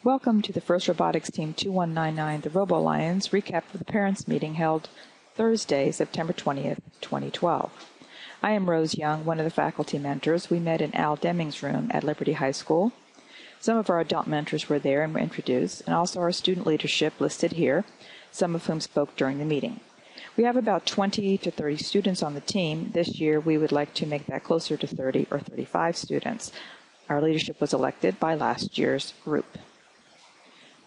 Welcome to the FRC Robotics Team 2199, the Robo Lions recap for the parents' meeting held Thursday, September 20th, 2012. I am Rose Young, one of the faculty mentors. We met in Al Deming's room at Liberty High School. Some of our adult mentors were there and were introduced, and also our student leadership listed here, some of whom spoke during the meeting. We have about 20 to 30 students on the team. This year, we would like to make that closer to 30 or 35 students. Our leadership was elected by last year's group.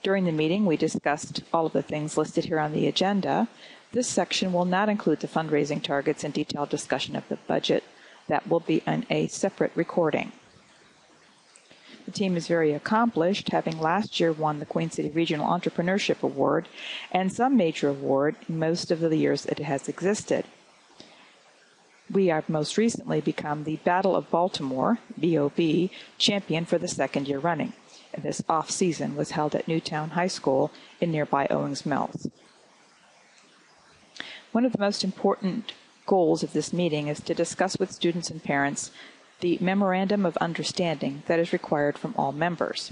During the meeting, we discussed all of the things listed here on the agenda. This section will not include the fundraising targets and detailed discussion of the budget. That will be in a separate recording. The team is very accomplished, having last year won the Queen City Regional Entrepreneurship Award and some major award in most of the years that it has existed. We have most recently become the Battle of Baltimore, BOB, champion for the second year running. And this off-season was held at Newtown High School in nearby Owings Mills. One of the most important goals of this meeting is to discuss with students and parents the Memorandum of Understanding that is required from all members.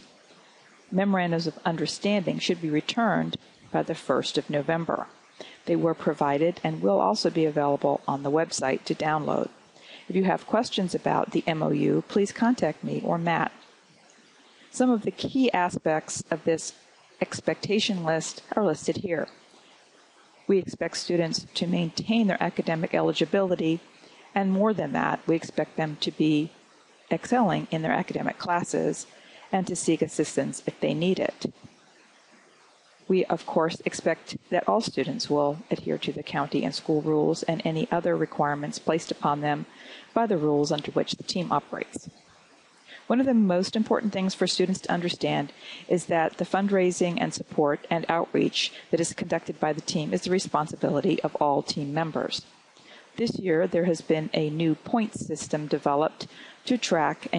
Memorandums of Understanding should be returned by the 1st of November. They were provided and will also be available on the website to download. If you have questions about the MOU, please contact me or Matt. Some of the key aspects of this expectation list are listed here. We expect students to maintain their academic eligibility, and more than that, we expect them to be excelling in their academic classes and to seek assistance if they need it. We, of course, expect that all students will adhere to the county and school rules and any other requirements placed upon them by the rules under which the team operates. One of the most important things for students to understand is that the fundraising and support and outreach that is conducted by the team is the responsibility of all team members. This year, there has been a new points system developed to track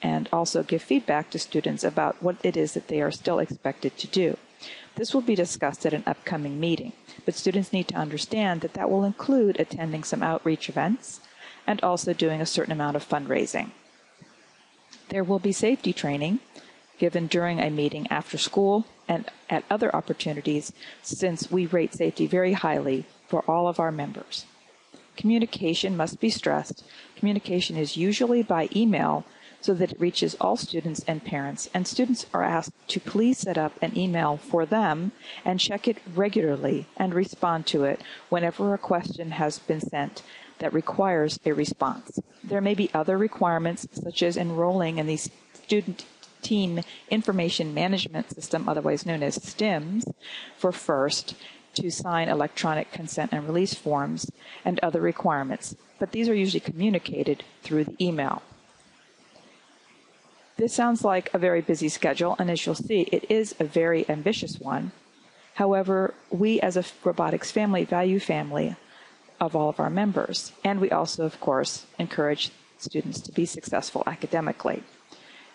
and also give feedback to students about what it is that they are still expected to do. This will be discussed at an upcoming meeting, but students need to understand that that will include attending some outreach events and also doing a certain amount of fundraising. There will be safety training given during a meeting after school and at other opportunities, since we rate safety very highly for all of our members. Communication must be stressed. Communication is usually by email so that it reaches all students and parents, and students are asked to please set up an email for them and check it regularly and respond to it whenever a question has been sent that requires a response. There may be other requirements, such as enrolling in the Student Team Information Management System, otherwise known as STIMS, for FIRST, to sign electronic consent and release forms, and other requirements. But these are usually communicated through the email. This sounds like a very busy schedule, and as you'll see, it is a very ambitious one. However, we as a robotics family value family of all of our members, and we also, of course, encourage students to be successful academically.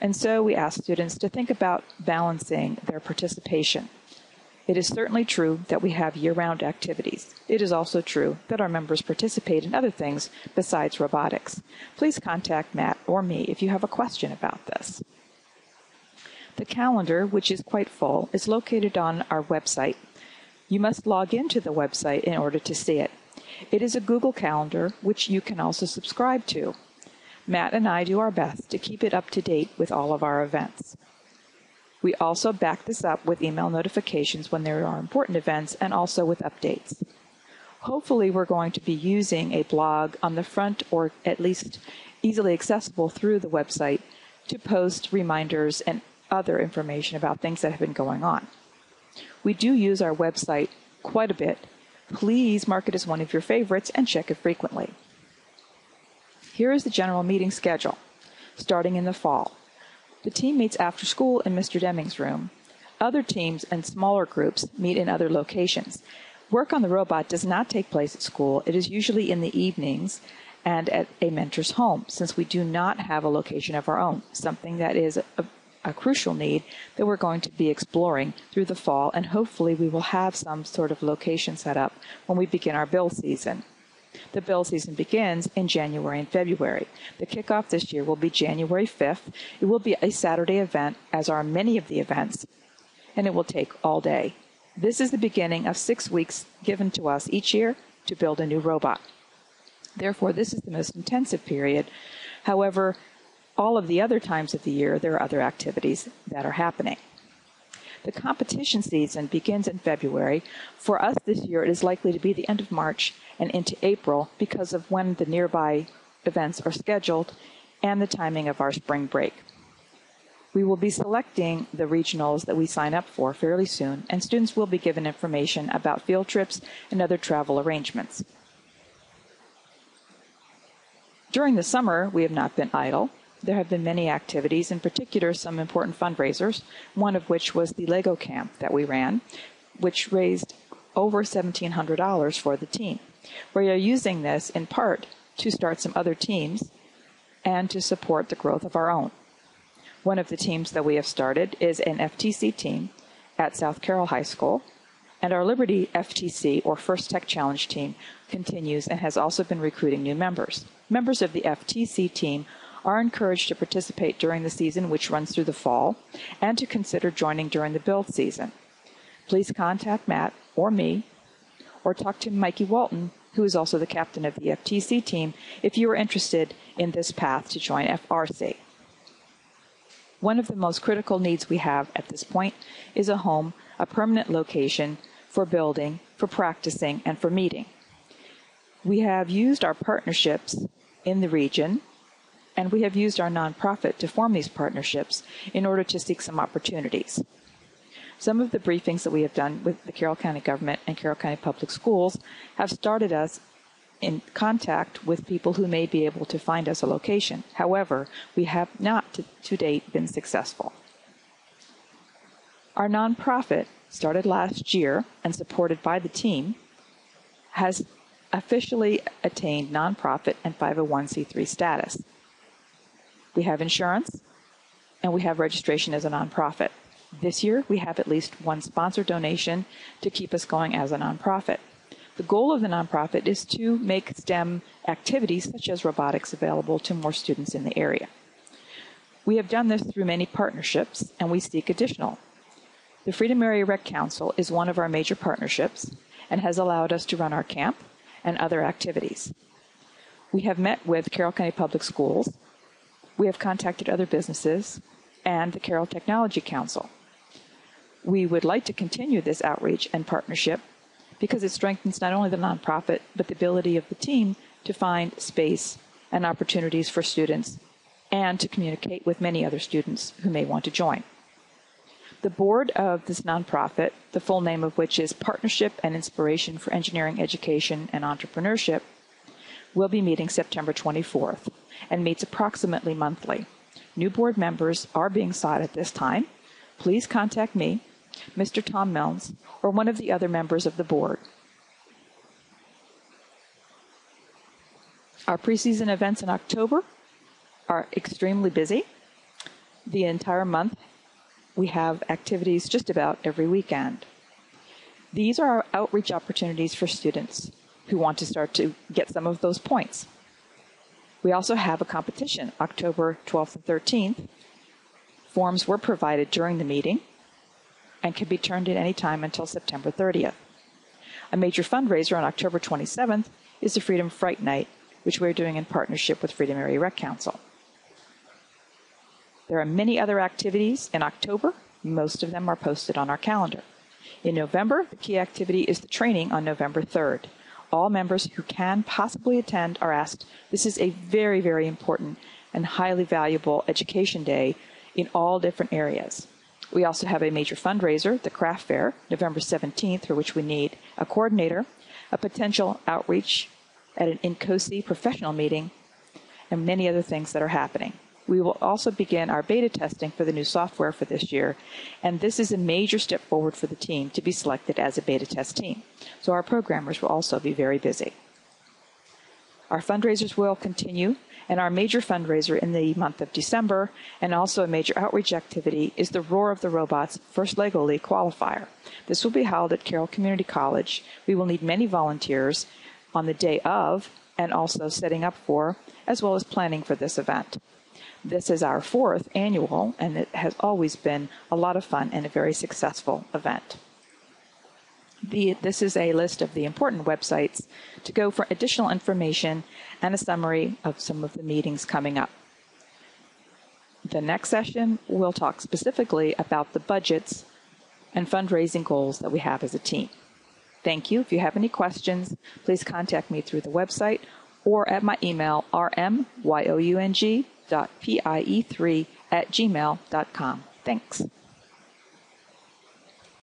And so we ask students to think about balancing their participation. It is certainly true that we have year-round activities. It is also true that our members participate in other things besides robotics. Please contact Matt or me if you have a question about this. The calendar, which is quite full, is located on our website. You must log into the website in order to see it. It is a Google Calendar, which you can also subscribe to. Matt and I do our best to keep it up to date with all of our events. We also back this up with email notifications when there are important events and also with updates. Hopefully, we're going to be using a blog on the front, or at least easily accessible through the website, to post reminders and other information about things that have been going on. We do use our website quite a bit. Please mark it as one of your favorites and check it frequently. Here is the general meeting schedule, starting in the fall. The team meets after school in Mr. Deming's room. Other teams and smaller groups meet in other locations. Work on the robot does not take place at school. It is usually in the evenings and at a mentor's home, since we do not have a location of our own, something that is a crucial need that we're going to be exploring through the fall, and hopefully we will have some sort of location set up when we begin our build season. The build season begins in January and February. The kickoff this year will be January 5th. It will be a Saturday event, as are many of the events. and it will take all day. This is the beginning of 6 weeks given to us each year to build a new robot. Therefore, this is the most intensive period. However, all of the other times of the year, there are other activities that are happening. The competition season begins in February. For us this year, it is likely to be the end of March and into April because of when the nearby events are scheduled and the timing of our spring break. We will be selecting the regionals that we sign up for fairly soon, and students will be given information about field trips and other travel arrangements. During the summer, we have not been idle. There have been many activities, in particular some important fundraisers, one of which was the Lego camp that we ran, which raised over $1,700 for the team. We are using this in part to start some other teams and to support the growth of our own. One of the teams that we have started is an FTC team at South Carroll High School, and our Liberty FTC, or First Tech Challenge team, continues and has also been recruiting new members. Members of the FTC team are encouraged to participate during the season, which runs through the fall, and to consider joining during the build season. Please contact Matt or me, or talk to Mikey Walton, who is also the captain of the FTC team, if you are interested in this path to join FRC. One of the most critical needs we have at this point is a home, a permanent location for building, for practicing, and for meeting. We have used our partnerships in the region, and we have used our nonprofit to form these partnerships in order to seek some opportunities. Some of the briefings that we have done with the Carroll County government and Carroll County Public Schools have started us in contact with people who may be able to find us a location. However, we have not to date been successful. Our nonprofit, started last year and supported by the team, has officially attained nonprofit and 501c3 status. We have insurance, and we have registration as a nonprofit. This year, we have at least one sponsor donation to keep us going as a nonprofit. The goal of the nonprofit is to make STEM activities such as robotics available to more students in the area. We have done this through many partnerships, and we seek additional. The Freedom Area Rec Council is one of our major partnerships and has allowed us to run our camp and other activities. We have met with Carroll County Public Schools. We have contacted other businesses and the Carroll Technology Council. We would like to continue this outreach and partnership because it strengthens not only the nonprofit, but the ability of the team to find space and opportunities for students and to communicate with many other students who may want to join. The board of this nonprofit, the full name of which is Partnership and Inspiration for Engineering Education and Entrepreneurship, will be meeting September 24th and meets approximately monthly. New board members are being sought at this time. Please contact me, Mr. Tom Milnes, or one of the other members of the board. Our preseason events in October are extremely busy. The entire month, we have activities just about every weekend. These are our outreach opportunities for students who want to start to get some of those points. We also have a competition, October 12th and 13th. Forms were provided during the meeting and can be turned in any time until September 30th. A major fundraiser on October 27th is the Freedom Fright Night, which we're doing in partnership with Freedom Area Rec Council. There are many other activities in October. Most of them are posted on our calendar. In November, the key activity is the training on November 3rd. All members who can possibly attend are asked. This is a very, very important and highly valuable education day in all different areas. We also have a major fundraiser, the Craft Fair, November 17th, for which we need a coordinator, a potential outreach at an INCOSI professional meeting, and many other things that are happening. We will also begin our beta testing for the new software for this year, and this is a major step forward for the team to be selected as a beta test team. So our programmers will also be very busy. Our fundraisers will continue, and our major fundraiser in the month of December, and also a major outreach activity, is the Roar of the Robots First Lego League Qualifier. This will be held at Carroll Community College. We will need many volunteers on the day of, and also setting up for, as well as planning for this event. This is our 4th annual, and it has always been a lot of fun and a very successful event. This is a list of the important websites to go for additional information and a summary of some of the meetings coming up. The next session, we'll talk specifically about the budgets and fundraising goals that we have as a team. Thank you. If you have any questions, please contact me through the website or at my email, rmyoung.pie3@gmail.com. Thanks.